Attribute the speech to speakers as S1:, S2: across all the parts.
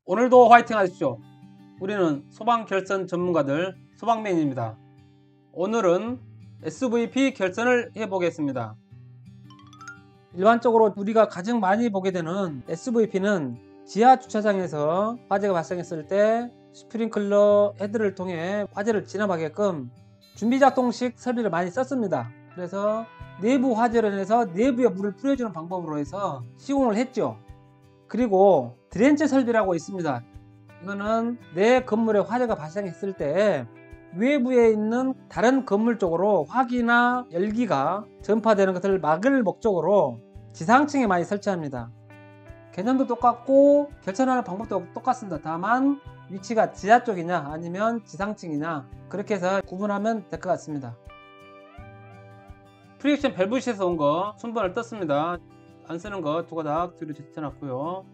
S1: 오늘도 화이팅 하십시오. 우리는 소방 결선 전문가들 소방맨입니다. 오늘은 SVP 결선을 해보겠습니다. 일반적으로 우리가 가장 많이 보게 되는 SVP는 지하 주차장에서 화재가 발생했을 때 스프링클러 헤드를 통해 화재를 진압하게끔 준비작동식 설비를 많이 썼습니다. 그래서 내부 화재로 인해서 내부에 물을 뿌려주는 방법으로 해서 시공을 했죠. 그리고 드렌치 설비라고 있습니다. 이거는 내 건물에 화재가 발생했을 때 외부에 있는 다른 건물 쪽으로 화기나 열기가 전파되는 것을 막을 목적으로 지상층에 많이 설치합니다. 개념도 똑같고 결선하는 방법도 똑같습니다. 다만 위치가 지하 쪽이냐 아니면 지상층이냐 그렇게 해서 구분하면 될 것 같습니다. 프리액션 밸브시에서 온 거 순번을 떴습니다. 안 쓰는 거 두 가닥 뒤로 제쳐놨고요.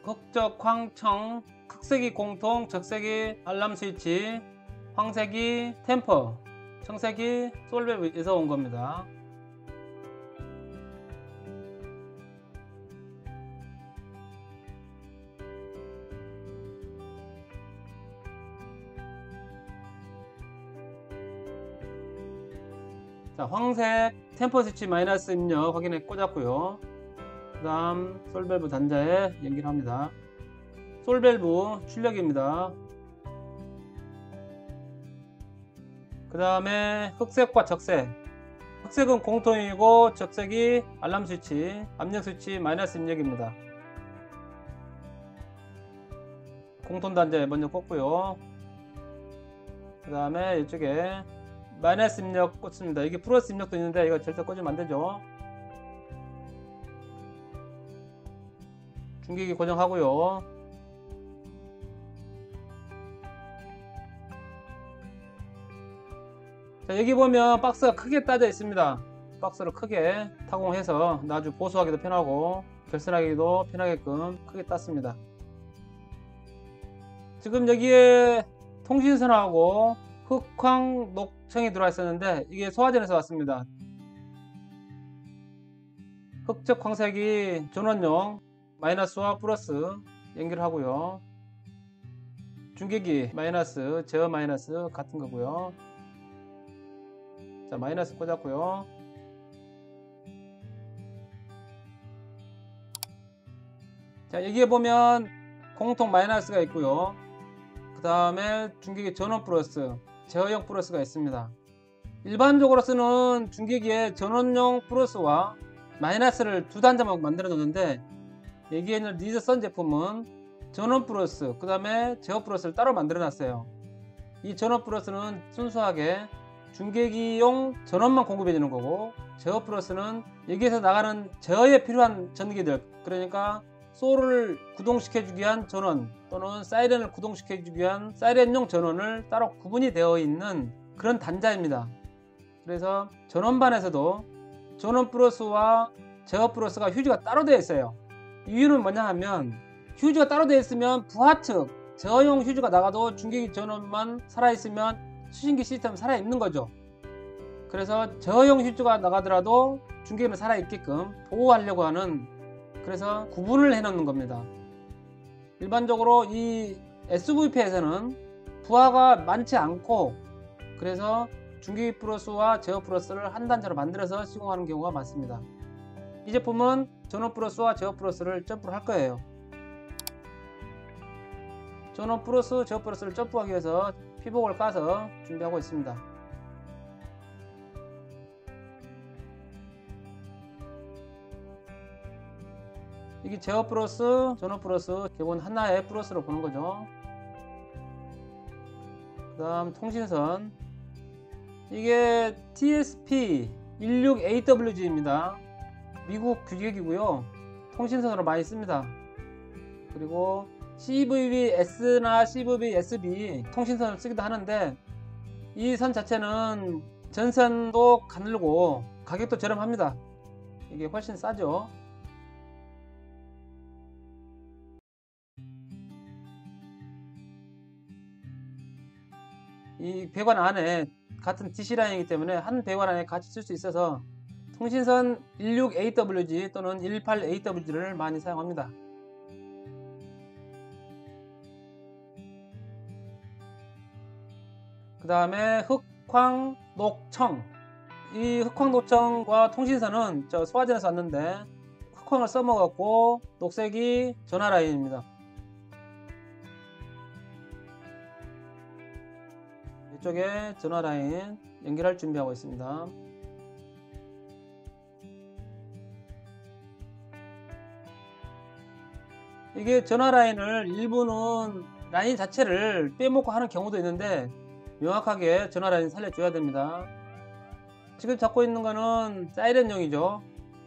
S1: 흑적, 황청, 흑색이 공통, 적색이 알람 스위치, 황색이 템퍼, 청색이 솔밸브에서 온 겁니다. 자, 황색 템퍼 스위치 마이너스 입력 확인해 꽂았고요. 그 다음 솔밸브 단자에 연기를 합니다. 솔밸브 출력입니다. 그 다음에 흑색과 적색, 흑색은 공통이고 적색이 알람 스위치, 압력 스위치 마이너스 입력입니다. 공통 단자에 먼저 꽂고요. 그 다음에 이쪽에 마이너스 입력 꽂습니다. 이게 플러스 입력도 있는데 이거 절대 꽂으면 안되죠. 중계기 고정하고요. 자, 여기 보면 박스가 크게 따져 있습니다. 박스를 크게 타공해서 나중에 보수하기도 편하고 결선하기도 편하게끔 크게 땄습니다. 지금 여기에 통신선하고 흑황 녹청이 들어와 있었는데 이게 소화전에서 왔습니다. 흑적 황색이 전원용 마이너스와 플러스 연결을 하고요. 중계기 마이너스, 제어 마이너스 같은 거고요. 자, 마이너스 꽂았고요. 자, 여기에 보면 공통 마이너스가 있고요. 그 다음에 중계기 전원 플러스, 제어용 플러스가 있습니다. 일반적으로 쓰는 중계기에 전원용 플러스와 마이너스를 두 단자만 만들어 놓는데 여기에 있는 리드선 제품은 전원 플러스 그 다음에 제어 플러스를 따로 만들어 놨어요. 이 전원 플러스는 순수하게 중계기용 전원만 공급해 주는 거고, 제어 플러스는 여기에서 나가는 제어에 필요한 전기들, 그러니까 소를 구동시켜 주기 위한 전원 또는 사이렌을 구동시켜 주기 위한 사이렌용 전원을 따로 구분이 되어 있는 그런 단자입니다. 그래서 전원반에서도 전원 플러스와 제어 플러스가 휴지가 따로 되어 있어요. 이유는 뭐냐 하면 휴지가 따로 되어 있으면 부하측 제어용 휴지가 나가도 중계기 전원만 살아있으면 수신기 시스템 살아있는 거죠. 그래서 제어용 휴지가 나가더라도 중계기는 살아있게끔 보호하려고 하는, 그래서 구분을 해 놓는 겁니다. 일반적으로 이 SVP에서는 부하가 많지 않고 그래서 중계기 플러스와 제어 플러스를 한 단자로 만들어서 시공하는 경우가 많습니다. 이 제품은 전원 플러스와 제어 플러스를 점프를 할 거예요. 전원 플러스, 제어 플러스를 점프하기 위해서 피복을 까서 준비하고 있습니다. 이게 제어 플러스, 전원 플러스, 기본 하나의 플러스로 보는 거죠. 그 다음 통신선, 이게 TSP16AWG입니다. 미국 규격이고요. 통신선으로 많이 씁니다. 그리고 CVV-S나 CVV-SB 통신선을 쓰기도 하는데 이 선 자체는 전선도 가늘고 가격도 저렴합니다. 이게 훨씬 싸죠. 이 배관 안에 같은 DC라인이기 때문에 한 배관 안에 같이 쓸 수 있어서 통신선 16AWG 또는 18AWG를 많이 사용합니다. 그 다음에 흑황녹청. 이 흑황녹청과 통신선은 저 소화전에서 왔는데 흑황을 써먹었고 녹색이 전화 라인입니다. 이쪽에 전화 라인 연결할 준비하고 있습니다. 이게 전화 라인을 일부는 라인 자체를 빼먹고 하는 경우도 있는데 명확하게 전화 라인 살려줘야 됩니다. 지금 잡고 있는 거는 사이렌용이죠.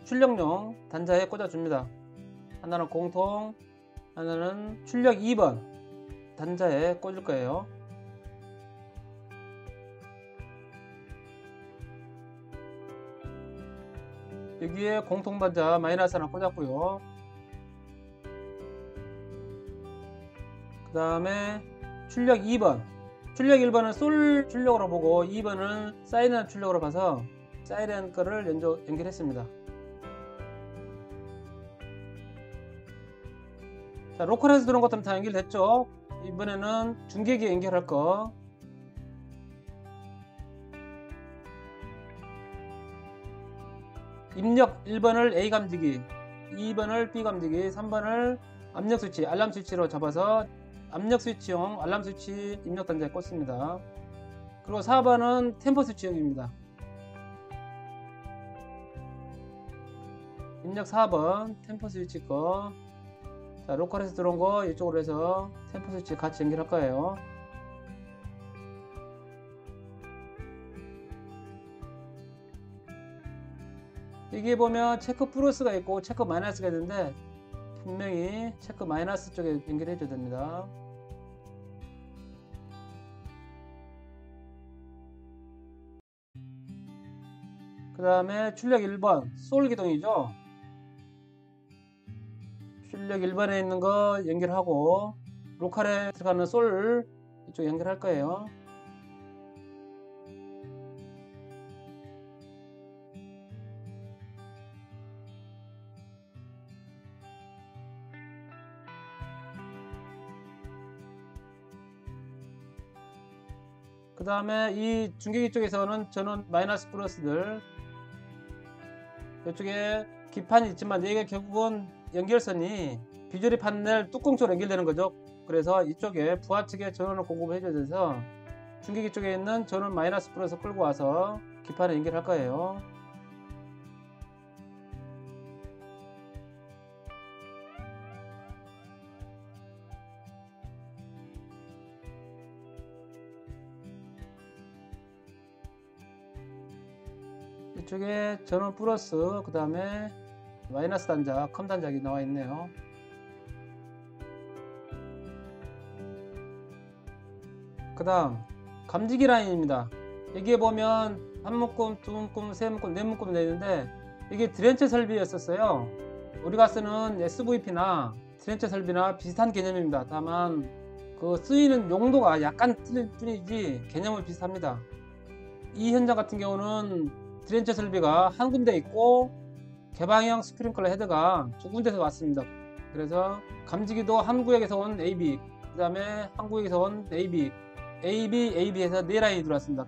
S1: 출력용 단자에 꽂아줍니다. 하나는 공통, 하나는 출력 2번 단자에 꽂을 거예요. 여기에 공통 단자 마이너스 하나 꽂았고요. 그 다음에 출력 2번. 출력 1번은 솔 출력으로 보고 2번은 사이렌 출력으로 봐서 사이렌 거를 연결했습니다. 자, 로컬에서 들어온 것들은 다 연결됐죠. 이번에는 중계기 연결할 거. 입력 1번을 A 감지기, 2번을 B 감지기, 3번을 압력 스위치, 알람 스위치로 잡아서 압력 스위치용 알람 스위치 입력 단자에 꽂습니다. 그리고 4번은 템포 스위치용입니다. 입력 4번 템포 스위치 거. 자, 로컬에서 들어온 거 이쪽으로 해서 템포 스위치 같이 연결할 거예요. 여기 보면 체크 플러스가 있고 체크 마이너스가 있는데 분명히 체크 마이너스 쪽에 연결해 줘야 됩니다. 그 다음에 출력 1번 솔 기동이죠. 출력 1번에 있는 거 연결하고 로컬에 들어가는 솔 이쪽 연결할 거예요. 그 다음에 이 중계기 쪽에서는 저는 마이너스 플러스들 이쪽에 기판이 있지만 여기가 결국은 연결선이 비조리 판넬 뚜껑 쪽으로 연결되는 거죠. 그래서 이쪽에 부하 측에 전원을 공급을 해줘야 돼서 중계기 쪽에 있는 전원 마이너스 플러스 끌고 와서 기판에 연결할 거예요. 이쪽에 전원 플러스 그 다음에 마이너스 단자 컴 단자가 나와 있네요. 그 다음 감지기 라인입니다. 여기에 보면 한 묶음, 두 묶음, 세 묶음, 네 묶음 되어 있는데 이게 드렌처 설비였었어요. 우리가 쓰는 SVP나 드렌처 설비나 비슷한 개념입니다. 다만 그 쓰이는 용도가 약간 틀릴 뿐이지 개념은 비슷합니다. 이 현장 같은 경우는 드렌처 설비가 한 군데 있고 개방형 스프링클러 헤드가 두 군데서 왔습니다. 그래서 감지기도 한 구역에서 온 AB, 그 다음에 한 구역에서 온 AB, AB에서 네 라인이 들어왔습니다.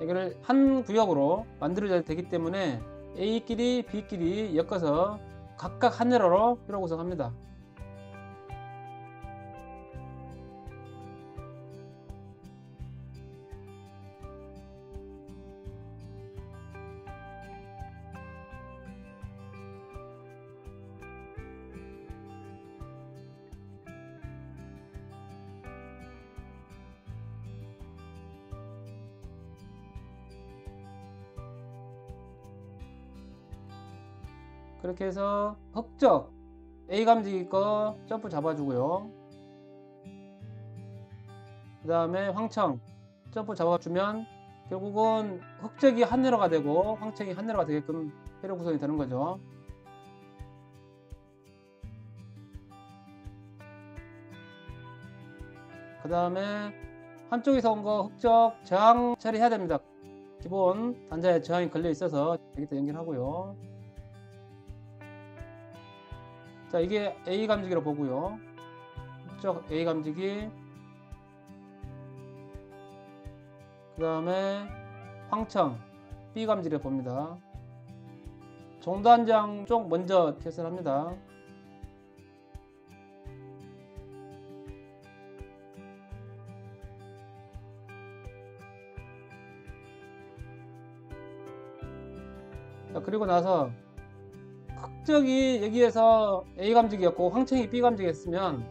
S1: 이거를 한 구역으로 만들어져야 되기 때문에 A끼리 B끼리 엮어서 각각 한 회로로 회로 구성합니다. 그렇게 해서 흑적 A 감지기 거 점프 잡아주고요. 그 다음에 황청 점프 잡아주면 결국은 흑적이 한 회로가 되고 황청이 한 회로가 되게끔 회로 구성이 되는 거죠. 그 다음에 한쪽에서 온 거 흑적 저항 처리해야 됩니다. 기본 단자에 저항이 걸려 있어서 여기다 연결하고요. 자, 이게 A 감지기로 보고요. 흑적 A 감지기, 다음에 황청 B 감지를 봅니다. 종단장 쪽 먼저 개설합니다. 자, 그리고 나서 흑적이 여기에서 A 감지기였고 황청이 B 감지기였으면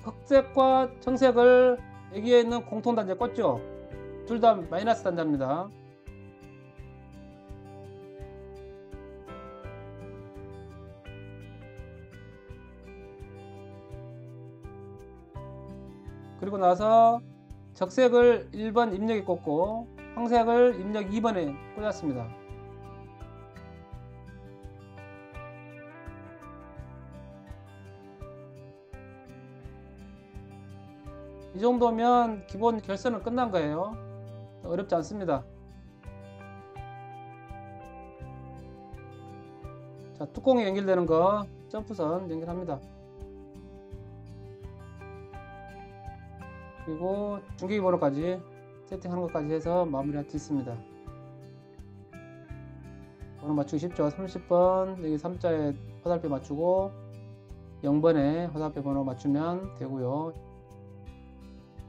S1: 흑색과 청색을 여기에 있는 공통 단자에 꽂죠. 둘 다 마이너스 단자입니다. 그리고 나서 적색을 1번 입력에 꽂고 황색을 입력 2번에 꽂았습니다. 이 정도면 기본 결선은 끝난 거예요. 어렵지 않습니다. 자, 뚜껑에 연결되는 거 점프선 연결합니다. 그리고 중계기 번호까지 세팅하는 것까지 해서 마무리할 수 있습니다. 번호 맞추기 쉽죠. 30번 여기 3자에 화살표 맞추고 0번에 화살표 번호 맞추면 되고요.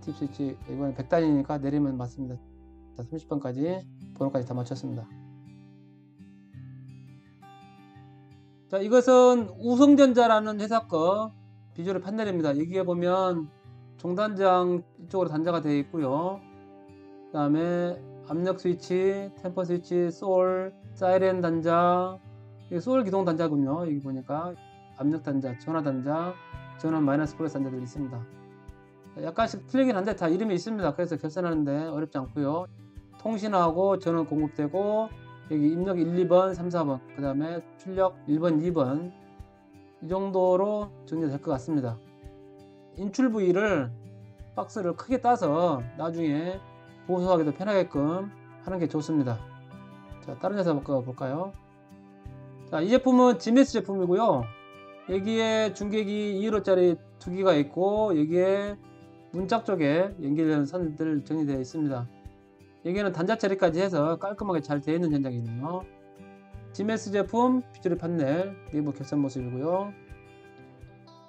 S1: 팁 스위치 이번에 100단이니까 내리면 맞습니다. 자, 30번까지 번호까지 다 맞췄습니다. 자, 이것은 우성전자라는 회사 거 비주얼 판넬입니다. 여기에 보면 종단장 이쪽으로 단자가 되어 있고요. 그 다음에 압력 스위치, 템퍼 스위치, 솔, 사이렌 단자, 이게 솔 기동 단자군요. 여기 보니까 압력 단자, 전화 단자, 전원 마이너스 플러스 단자들이 있습니다. 약간씩 틀리긴 한데 다 이름이 있습니다. 그래서 결선하는데 어렵지 않고요. 통신하고 전원 공급되고 여기 입력 1, 2번, 3, 4번 그 다음에 출력 1번, 2번 이 정도로 정리될 것 같습니다. 인출 부위를 박스를 크게 따서 나중에 보수하기도 편하게끔 하는 게 좋습니다. 자, 다른 회사 볼까요? 자, 이 제품은 GMS 제품이고요. 여기에 중계기 2kg짜리 2개가 있고 여기에 문짝 쪽에 연결되는 선들 정리되어 있습니다. 여기에는 단자 처리까지 해서 깔끔하게 잘 되어 있는 현장이네요. GMS 제품 비주얼 판넬 내부 결선 모습이고요.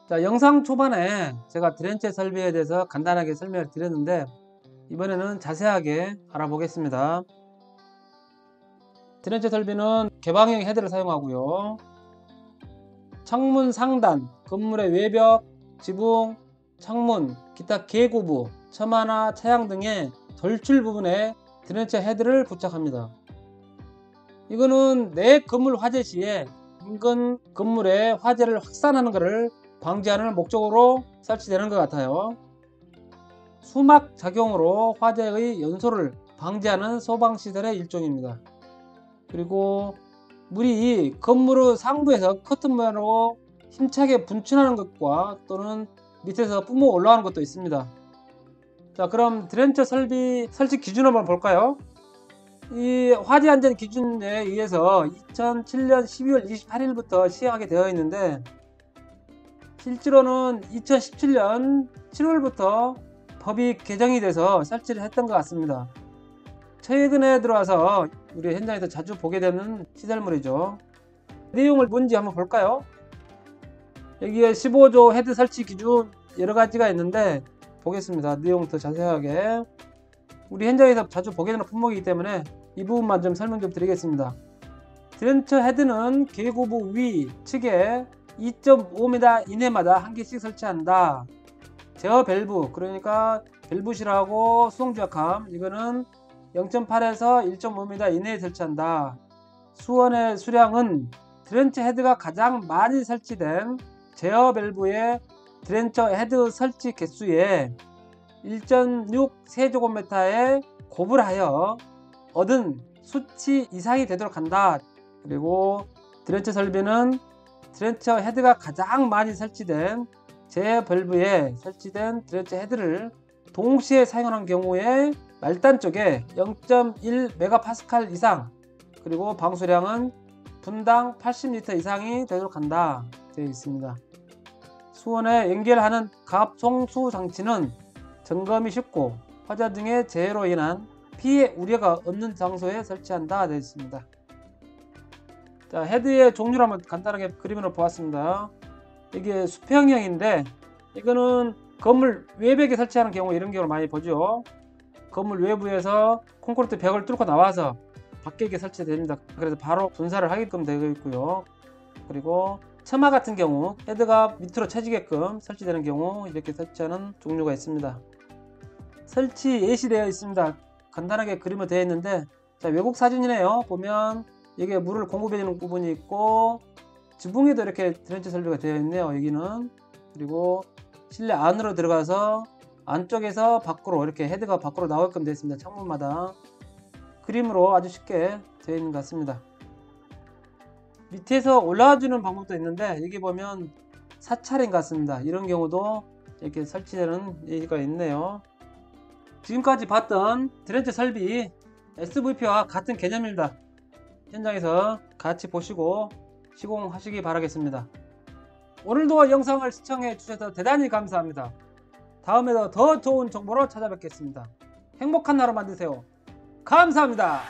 S1: 자, 영상 초반에 제가 드렌체 설비에 대해서 간단하게 설명을 드렸는데 이번에는 자세하게 알아보겠습니다. 드렌체 설비는 개방형 헤드를 사용하고요. 창문 상단, 건물의 외벽, 지붕, 창문, 기타 계고부, 처마나 차양 등의 돌출 부분에 드렌체 헤드를 부착합니다. 이거는 내 건물 화재 시에 인근 건물에 화재를 확산하는 것을 방지하는 목적으로 설치되는 것 같아요. 수막 작용으로 화재의 연소를 방지하는 소방시설의 일종입니다. 그리고 물이 건물의 상부에서 커튼 모양으로 힘차게 분출하는 것과 또는 밑에서 뿜어 올라가는 것도 있습니다. 자, 그럼 드렌처 설비 설치 기준 한번 볼까요? 이 화재 안전 기준에 의해서 2007년 12월 28일부터 시행하게 되어 있는데 실제로는 2017년 7월부터 법이 개정이 돼서 설치를 했던 것 같습니다. 최근에 들어와서 우리 현장에서 자주 보게 되는 시설물이죠. 내용을 뭔지 한번 볼까요? 여기에 15조 헤드 설치 기준 여러 가지가 있는데 보겠습니다. 내용 더 자세하게 우리 현장에서 자주 보게 되는 품목이기 때문에 이 부분만 좀 설명 좀 드리겠습니다. 드렌처 헤드는 계고부 위 측에 2.5m 이내마다 한 개씩 설치한다. 제어 밸브, 그러니까 밸브실하고 수동주약함, 이거는 0.8에서 1.5m 이내에 설치한다. 수원의 수량은 드렌처 헤드가 가장 많이 설치된 제어 밸브의 드렌처 헤드 설치 개수에 1.6 세제곱미터에 곱을하여 얻은 수치 이상이 되도록 한다. 그리고 드렌처 설비는 드렌처 헤드가 가장 많이 설치된 제 밸브에 설치된 드렌처 헤드를 동시에 사용하는 경우에 말단 쪽에 0.1 메가파스칼 이상 그리고 방수량은 분당 80리터 이상이 되도록 한다 되어 있습니다. 수원에 연결하는 갑 송수 장치는 점검이 쉽고 화재 등의 재해로 인한 피해 우려가 없는 장소에 설치한다 되어 있습니다. 자, 헤드의 종류를 한번 간단하게 그림으로 보았습니다. 이게 수평형인데 이거는 건물 외벽에 설치하는 경우 이런 경우를 많이 보죠. 건물 외부에서 콘크리트 벽을 뚫고 나와서 밖에 이렇게 설치됩니다. 그래서 바로 분사를 하게끔 되어 있고요. 그리고 처마 같은 경우 헤드가 밑으로 쳐지게끔 설치되는 경우 이렇게 설치하는 종류가 있습니다. 설치 예시되어 있습니다. 간단하게 그림을 되어 있는데, 자, 외국 사진이네요. 보면 여기에 물을 공급해주는 부분이 있고 지붕에도 이렇게 드렌치 설비가 되어 있네요. 여기는. 그리고 실내 안으로 들어가서 안쪽에서 밖으로 이렇게 헤드가 밖으로 나오게끔 되어 있습니다. 창문마다. 그림으로 아주 쉽게 되어 있는 것 같습니다. 밑에서 올라와주는 방법도 있는데 여기 보면 사찰인 것 같습니다. 이런 경우도 이렇게 설치되는 예가 있네요. 지금까지 봤던 드렌치 설비 SVP와 같은 개념입니다. 현장에서 같이 보시고 시공하시기 바라겠습니다. 오늘도 영상을 시청해 주셔서 대단히 감사합니다. 다음에도 더 좋은 정보로 찾아뵙겠습니다. 행복한 하루 만드세요. 감사합니다.